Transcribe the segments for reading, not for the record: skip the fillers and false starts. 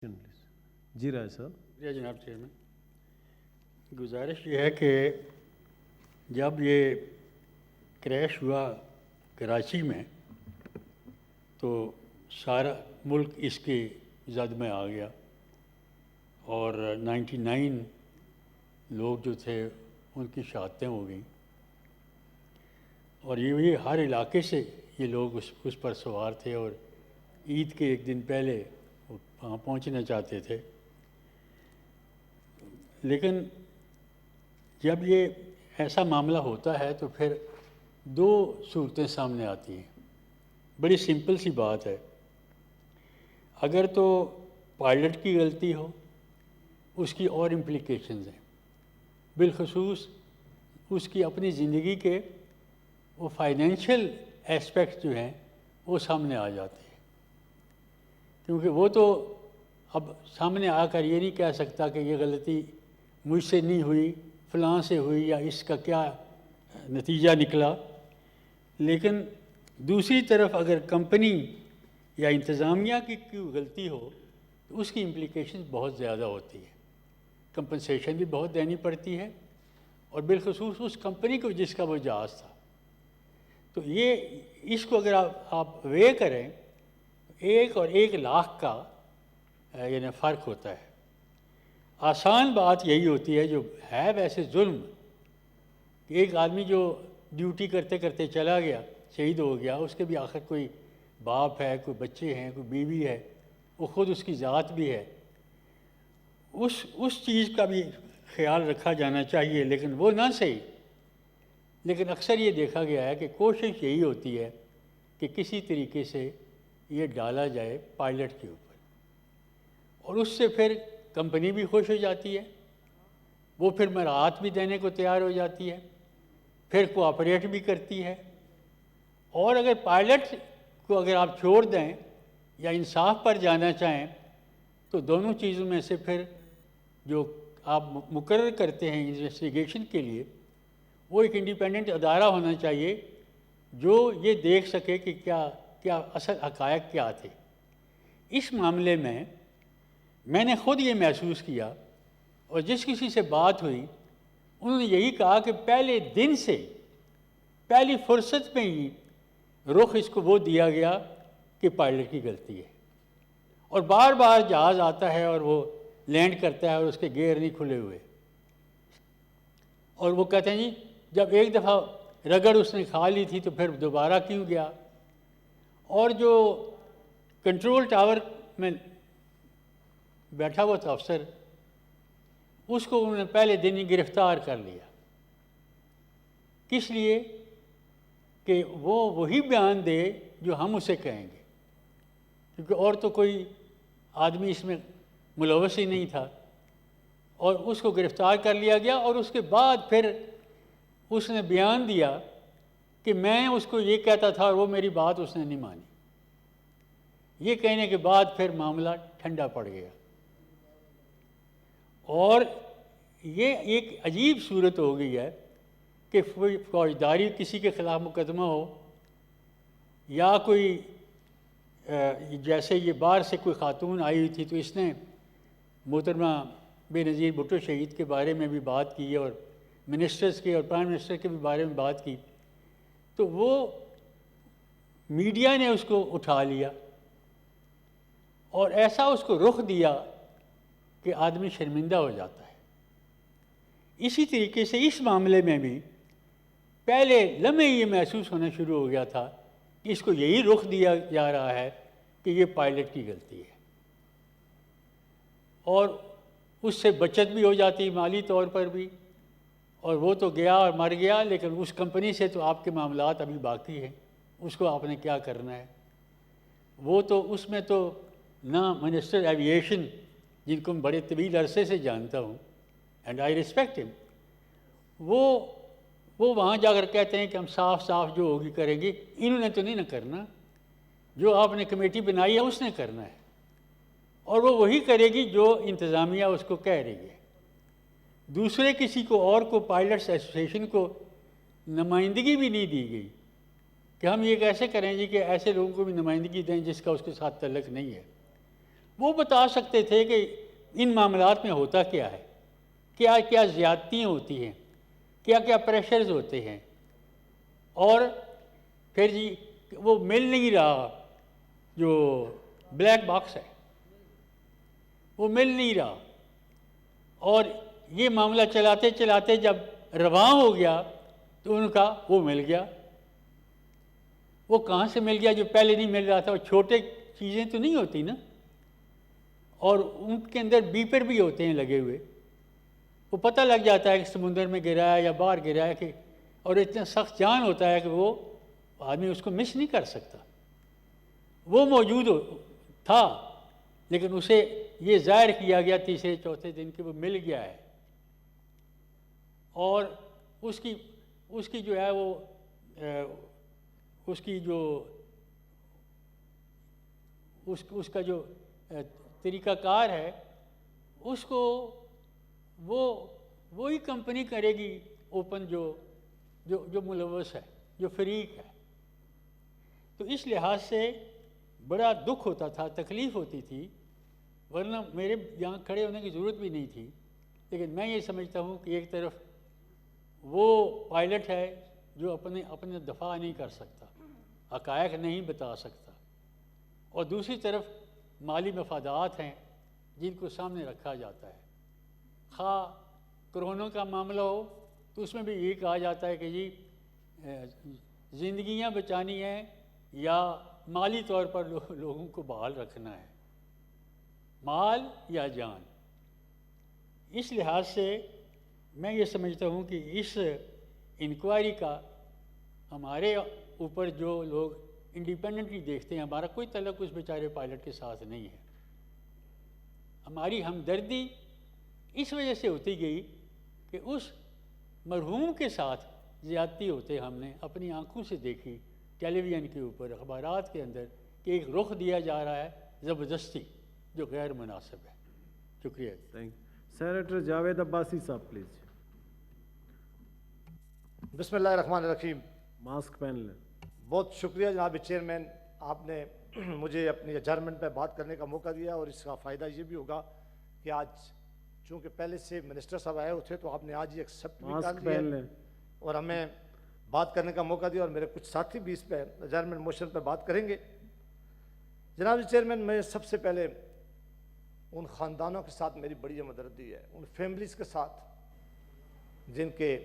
جی رائے صاحب. جناب چیئرمین، گزارش یہ ہے کہ جب یہ کریش ہوا کراچی میں تو سارا ملک اس کے زد میں آ گیا اور 99 لوگ جو تھے ان کی شہادتیں ہو گئیں، اور یہ ہر علاقے سے یہ لوگ اس پر سوار تھے اور عید کے ایک دن پہلے وہاں پہنچنا چاہتے تھے. لیکن جب یہ ایسا معاملہ ہوتا ہے تو پھر دو صورتیں سامنے آتی ہیں. بڑی سمپل سی بات ہے، اگر تو پائلٹ کی غلطی ہو اس کی اور امپلیکیشنز ہیں، بالخصوص اس کی اپنی زندگی کے وہ فائنینشیل اسپیکٹس جو ہیں وہ سامنے آ جاتے ہیں، کیونکہ وہ تو اب سامنے آ کر یہ نہیں کہہ سکتا کہ یہ غلطی مجھ سے نہیں ہوئی، فلاں سے ہوئی، یا اس کا کیا نتیجہ نکلا. لیکن دوسری طرف اگر کمپنی یا انتظامیہ کی کوئی غلطی ہو تو اس کی امپلیکیشن بہت زیادہ ہوتی ہے، کمپنسیشن بھی بہت دینی پڑتی ہے، اور بالخصوص اس کمپنی کو جس کا وہ جہاز تھا. تو یہ اس کو اگر آپ وے کریں، 1 اور 1 لاکھ کا یعنی فرق ہوتا ہے. آسان بات یہی ہوتی ہے، جو ہے ویسے ظلم، کہ ایک آدمی جو ڈیوٹی کرتے کرتے چلا گیا، شہید ہو گیا، اس کے بھی آخر کوئی باپ ہے، کوئی بچے ہیں، کوئی بیوی ہے، وہ خود اس کی ذات بھی ہے. اس چیز کا بھی خیال رکھا جانا چاہیے، لیکن وہ نہ صحیح. لیکن اکثر یہ دیکھا گیا ہے کہ کوشش یہی ہوتی ہے کہ کسی طریقے سے یہ ڈالا جائے پائلٹ کے اوپر، اور اس سے پھر کمپنی بھی خوش ہو جاتی ہے، وہ پھر مراعات بھی دینے کو تیار ہو جاتی ہے، پھر کوآپریٹ بھی کرتی ہے. اور اگر پائلٹ کو اگر آپ چھوڑ دیں یا انصاف پر جانا چاہیں تو دونوں چیزوں میں سے پھر جو آپ مقرر کرتے ہیں انویسٹیگیشن کے لیے، وہ ایک انڈیپینڈنٹ ادارہ ہونا چاہیے جو یہ دیکھ سکے کہ کیا اصل حقائق کیا تھے. اس معاملے میں نے خود یہ محسوس کیا، اور جس کسی سے بات ہوئی انہوں نے یہی کہا کہ پہلے دن سے، پہلی فرصت میں ہی رخ اس کو وہ دیا گیا کہ پائلٹ کی غلطی ہے، اور بار بار جہاز آتا ہے اور وہ لینڈ کرتا ہے اور اس کے گیئر نہیں کھلے ہوئے، اور وہ کہتے ہیں جی جب ایک دفعہ رگڑ اس نے کھا لی تھی تو پھر دوبارہ کیوں گیا. اور جو کنٹرول ٹاور میں بیٹھا ہوا تھا افسر، اس کو انہوں نے پہلے دن ہی گرفتار کر لیا. کس لیے؟ کہ وہ وہی بیان دے جو ہم اسے کہیں گے، کیونکہ اور تو کوئی آدمی اس میں ملوث ہی نہیں تھا. اور اس کو گرفتار کر لیا گیا، اور اس کے بعد پھر اس نے بیان دیا کہ میں اس کو یہ کہتا تھا اور وہ میری بات اس نے نہیں مانی. یہ کہنے کے بعد پھر معاملہ ٹھنڈا پڑ گیا. اور یہ ایک عجیب صورت ہو گئی ہے کہ فوجداری کسی کے خلاف مقدمہ ہو، یا کوئی جیسے یہ باہر سے کوئی خاتون آئی ہوئی تھی تو اس نے محترمہ بے نظیر بھٹو شہید کے بارے میں بھی بات کی اور منسٹرز کے اور پرائم منسٹر کے بھی بارے میں بات کی، تو وہ میڈیا نے اس کو اٹھا لیا اور ایسا اس کو رخ دیا کہ آدمی شرمندہ ہو جاتا ہے. اسی طریقے سے اس معاملے میں بھی پہلے لمحے یہ محسوس ہونا شروع ہو گیا تھا کہ اس کو یہی رخ دیا جا رہا ہے کہ یہ پائلٹ کی غلطی ہے، اور اس سے بچت بھی ہو جاتی مالی طور پر بھی، اور وہ تو گیا اور مر گیا، لیکن اس کمپنی سے تو آپ کے معاملات ابھی باقی ہیں، اس کو آپ نے کیا کرنا ہے. وہ تو اس میں تو نہ منسٹر ایوییشن، جن کو میں بڑے طویل عرصے سے جانتا ہوں اینڈ آئی ریسپیکٹ ہم، وہ وہاں جا کر کہتے ہیں کہ ہم صاف جو ہوگی کریں گے. انہوں نے تو نہیں نہ کرنا، جو آپ نے کمیٹی بنائی ہے اس نے کرنا ہے، اور وہ وہی کرے گی جو انتظامیہ اس کو کہہ رہی ہے. دوسرے کسی کو اور کو پائلٹس ایسوسیشن کو نمائندگی بھی نہیں دی گئی کہ ہم یہ کیسے کریں جی کہ ایسے لوگوں کو بھی نمائندگی دیں جس کا اس کے ساتھ تعلق نہیں ہے. وہ بتا سکتے تھے کہ ان معاملات میں ہوتا کیا ہے، کیا کیا زیادتیاں ہوتی ہیں، کیا کیا پریشرز ہوتے ہیں، اور پھر جی وہ مل نہیں رہا، جو بلیک باکس ہے وہ مل نہیں رہا، اور یہ معاملہ چلاتے چلاتے جب رواں ہو گیا تو ان کا وہ مل گیا۔ وہ کہاں سے مل گیا جو پہلے نہیں مل رہا تھا؟ وہ چھوٹے چیزیں تو نہیں ہوتی نا، اور ان کے اندر بیپر بھی ہوتے ہیں لگے ہوئے، وہ پتہ لگ جاتا ہے کہ سمندر میں گرا ہے یا باہر گرا ہے، کہ اور اتنا سخت جان ہوتا ہے کہ وہ آدمی اس کو مس نہیں کر سکتا۔ وہ موجود تھا، لیکن اسے یہ ظاہر کیا گیا تیسرے چوتھے دن کہ وہ مل گیا ہے، اور اس کی جو ہے وہ اس کی جو اس کا جو طریقہ کار ہے، اس کو وہی کمپنی کرے گی اوپن جو ملوث ہے، جو فریق ہے۔ تو اس لحاظ سے بڑا دکھ ہوتا تھا، تکلیف ہوتی تھی، ورنہ میرے یہاں کھڑے ہونے کی ضرورت بھی نہیں تھی، لیکن میں یہ سمجھتا ہوں کہ ایک طرف وہ پائلٹ ہے جو اپنے دفاع نہیں کر سکتا، حقائق نہیں بتا سکتا، اور دوسری طرف مالی مفادات ہیں جن کو سامنے رکھا جاتا ہے۔ خواہ کرونا کا معاملہ ہو تو اس میں بھی یہ کہا جاتا ہے کہ جی زندگیاں بچانی ہیں یا مالی طور پر لوگوں کو بحال رکھنا ہے، مال یا جان۔ اس لحاظ سے میں یہ سمجھتا ہوں کہ اس انکوائری کا ہمارے اوپر جو لوگ انڈیپینڈنٹلی دیکھتے ہیں، ہمارا کوئی تعلق اس بیچارے پائلٹ کے ساتھ نہیں ہے۔ ہماری ہمدردی اس وجہ سے ہوتی گئی کہ اس مرحوم کے ساتھ زیادتی ہوتے ہم نے اپنی آنکھوں سے دیکھی، ٹیلی ویژن کے اوپر، اخبارات کے اندر، کہ ایک رخ دیا جا رہا ہے زبردستی جو غیر مناسب ہے۔ شکریہ۔ سینیٹر جاوید عباسی صاحب پلیز۔ بسم اللہ الرحمن الرحیم۔ ماسک پہن لیں۔ بہت شکریہ جناب چیئرمین، آپ نے مجھے اپنی ایڈجرنمنٹ پہ بات کرنے کا موقع دیا، اور اس کا فائدہ یہ بھی ہوگا کہ آج چونکہ پہلے سے منسٹر صاحب آئے ہوئے تھے تو آپ نے آج یہ ایکسیپٹ بھی کر لیا اور ہمیں بات کرنے کا موقع دیا، اور میرے کچھ ساتھی بھی اس پہ ایڈجرنمنٹ موشن پہ بات کریں گے۔ جناب چیئرمین، میں سب سے پہلے ان خاندانوں کے ساتھ میری بڑی ہمدردی ہے، ان فیملیز کے ساتھ جن کے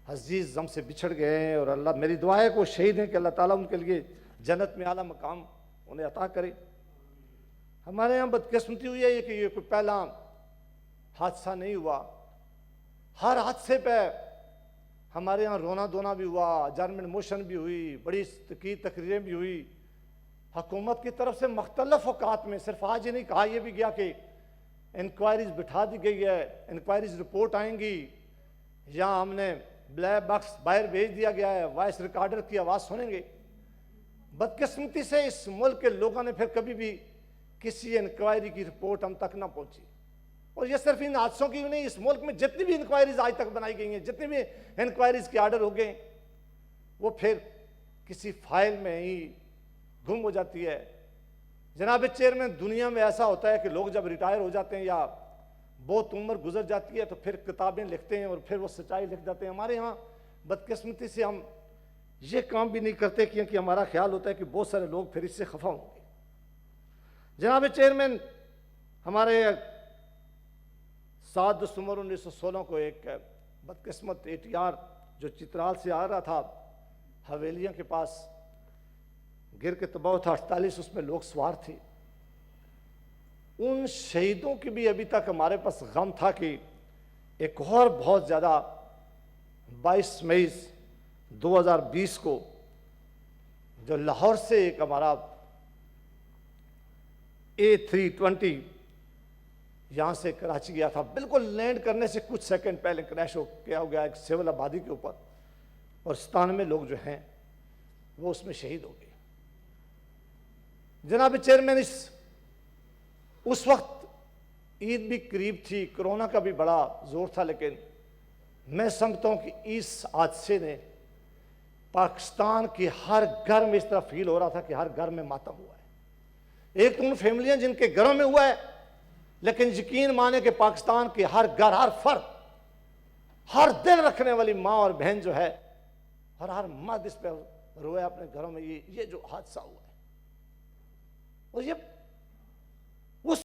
عزیز ہم سے بچھڑ گئے ہیں، اور اللہ میری دعا ہے کہ وہ شہید ہیں کہ اللہ تعالیٰ ان کے لیے جنت میں اعلیٰ مقام انہیں عطا کرے۔ ہمارے یہاں بدقسمتی ہوئی ہے کہ یہ کوئی پہلا حادثہ نہیں ہوا، ہر حادثے پہ ہمارے یہاں رونا دھونا بھی ہوا، ایڈجرنمنٹ موشن بھی ہوئی، بڑی تقریریں بھی ہوئی، حکومت کی طرف سے مختلف اوقات میں، صرف آج ہی نہیں کہا یہ بھی گیا کہ انکوائریز بٹھا دی گئی ہے، انکوائریز رپورٹ آئیں گی، یہاں ہم نے بلیک باکس باہر بھیج دیا گیا ہے، وائس ریکارڈر کی آواز سنیں گے۔ بدقسمتی سے اس ملک کے لوگوں نے پھر کبھی بھی کسی انکوائری کی رپورٹ ہم تک نہ پہنچی، اور یہ صرف ان حادثوں کی نہیں، اس ملک میں جتنی بھی انکوائریز آج تک بنائی گئی ہیں، جتنی بھی انکوائریز کے آرڈر ہو گئے، وہ پھر کسی فائل میں ہی گم ہو جاتی ہے۔ جناب چیئرمین، دنیا میں ایسا ہوتا ہے کہ لوگ جب ریٹائر ہو جاتے ہیں یا بہت عمر گزر جاتی ہے تو پھر کتابیں لکھتے ہیں اور پھر وہ سچائی لکھ جاتے ہیں۔ ہمارے ہاں بدقسمتی سے ہم یہ کام بھی نہیں کرتے کیونکہ ہمارا خیال ہوتا ہے کہ بہت سارے لوگ پھر اس سے خفا ہوں گے۔ جناب چیئرمین، ہمارے 7 دسمبر 1916 کو ایک بدقسمت ATR جو چترال سے آ رہا تھا حویلیاں کے پاس گر کے تباہ تھا، 48 اس میں لوگ سوار تھے۔ ان شہیدوں کی بھی ابھی تک ہمارے پاس غم تھا کہ ایک اور بہت زیادہ 22 مئی 2020 کو جو لاہور سے ایک ہمارا A320 یہاں سے کراچی گیا تھا، بالکل لینڈ کرنے سے کچھ سیکنڈ پہلے کریش ہو گیا ایک سول آبادی کے اوپر، اور 97 لوگ جو ہیں وہ اس میں شہید ہو گئے۔ جناب چیئرمین، اس وقت عید بھی قریب تھی، کرونا کا بھی بڑا زور تھا، لیکن میں سمجھتا ہوں کہ اس حادثے نے پاکستان کے ہر گھر میں اس طرح فیل ہو رہا تھا کہ ہر گھر میں ماتم ہوا ہے، ایک تو ان فیملیاں جن کے گھروں میں ہوا ہے، لیکن یقین مانے کہ پاکستان کے ہر گھر، ہر فرد، ہر دل رکھنے والی ماں اور بہن جو ہے، اور ہر مرد اس پہ روئے اپنے گھروں میں، یہ جو حادثہ ہوا ہے، اور یہ